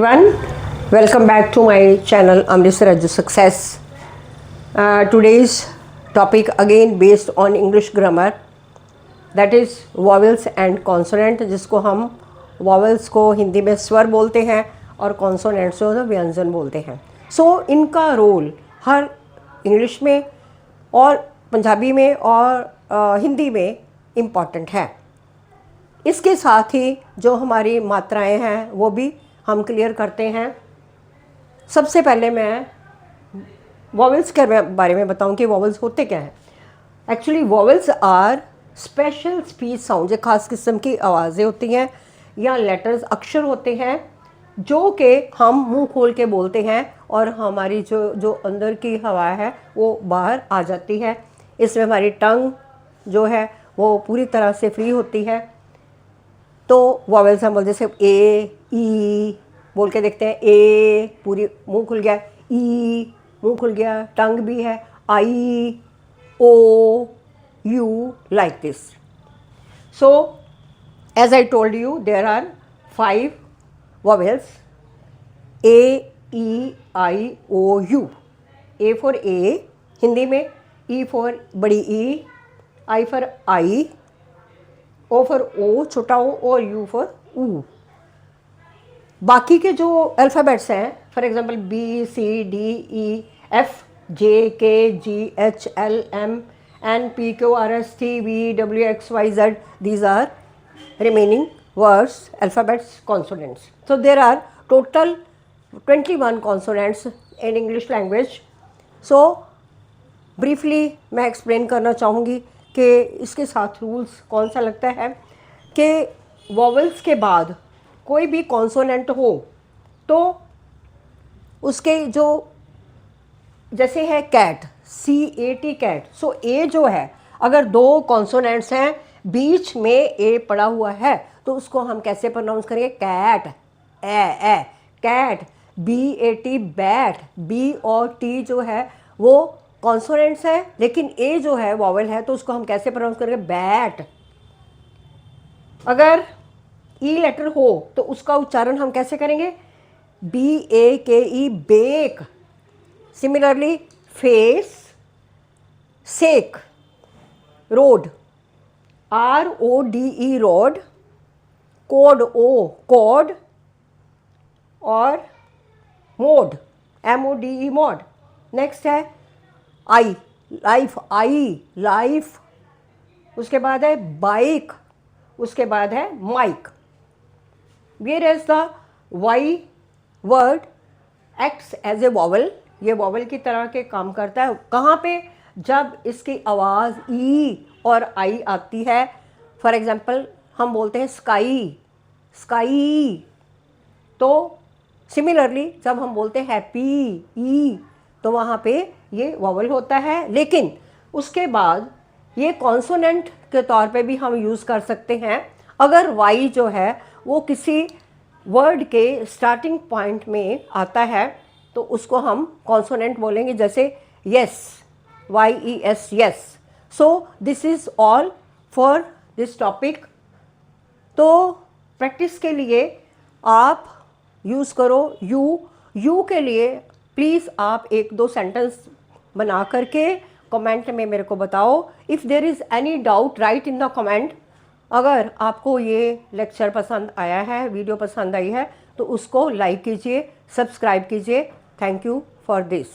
Everyone, welcome back to my channel Amritsar Edge Success. Today's topic again based on English grammar, that is vowels and consonant, जिसको हम vowels को हिंदी में स्वर बोलते हैं और consonants को व्यंजन बोलते हैं. इनका रोल हर इंग्लिश में और पंजाबी में और हिंदी में इम्पॉर्टेंट है. इसके साथ ही जो हमारी मात्राएं हैं वो भी हम क्लियर करते हैं. सबसे पहले मैं वॉवल्स के बारे में बताऊं कि वॉवल्स होते क्या हैं. Actually vowels are special speech sound, जो खास किस्म की आवाज़ें होती हैं या लेटर्स, अक्षर होते हैं जो कि हम मुंह खोल के बोलते हैं और हमारी जो अंदर की हवा है वो बाहर आ जाती है. इसमें हमारी टंग जो है वो पूरी तरह से फ्री होती है. तो वॉवल्स हम बोलते जैसे ए ई बोल के देखते हैं. ए पूरी मुंह खुल गया, ई मुंह खुल गया, टंग भी है, I O U, like this. So as I told you there are 5 vowels: A E I O U. A for A Hindi में, ई फॉर बड़ी ई, I for I, O for ओ छोटा ओ और यू फॉर ऊ. बाकी के जो अल्फ़ाबेट्स हैं, for example B C D E F J K G H L M N P Q R S T V W X Y Z, these are remaining words, alphabets, consonants. So there are total 21 consonants in English language. So briefly मैं explain करना चाहूँगी कि इसके साथ rules कौन सा लगता है कि वॉवल्स के बाद कोई भी कॉन्सोनेंट हो तो उसके जो, जैसे है cat, C A T cat. So A जो है, अगर 2 कॉन्सोनेंट्स हैं बीच में ए पड़ा हुआ है तो उसको हम कैसे प्रोनाउंस करेंगे? Cat, A cat. B A T bat, B और टी जो है वो कॉन्सोनेंट्स है, लेकिन ए जो है वॉवल है तो उसको हम कैसे प्रोनाउंस करेंगे? बैट. अगर ई लेटर हो तो उसका उच्चारण हम कैसे करेंगे? B A K E, bake. Similarly face, sake. Road, R O D E, road. Code, O code. और mode, M O D E, mode. Next है आई, लाइफ, आई लाइफ. उसके बाद है बाइक, उसके बाद है mike. Whereas the Y word acts as a vowel, ये vowel की तरह के काम करता है. कहाँ पे? जब इसकी आवाज़ ई और आई आती है. फॉर एग्जाम्पल हम बोलते हैं स्काई, स्काई. तो सिमिलरली जब हम बोलते हैं हैप्पी, ई, तो वहाँ पे ये वॉवल होता है. लेकिन उसके बाद ये कॉन्सोनेंट के तौर पे भी हम यूज़ कर सकते हैं. अगर वाई जो है वो किसी वर्ड के स्टार्टिंग पॉइंट में आता है तो उसको हम कॉन्सोनेंट बोलेंगे, जैसे yes, Y E S, yes. So this is all for this topic. तो प्रैक्टिस के लिए आप यूज़ करो यू. यू के लिए प्लीज़ आप 1-2 सेंटेंस बना करके कमेंट में मेरे को बताओ. If there is any doubt write in the comment. अगर आपको ये लेक्चर पसंद आया है, वीडियो पसंद आई है, तो उसको लाइक कीजिए, सब्सक्राइब कीजिए. Thank you for this.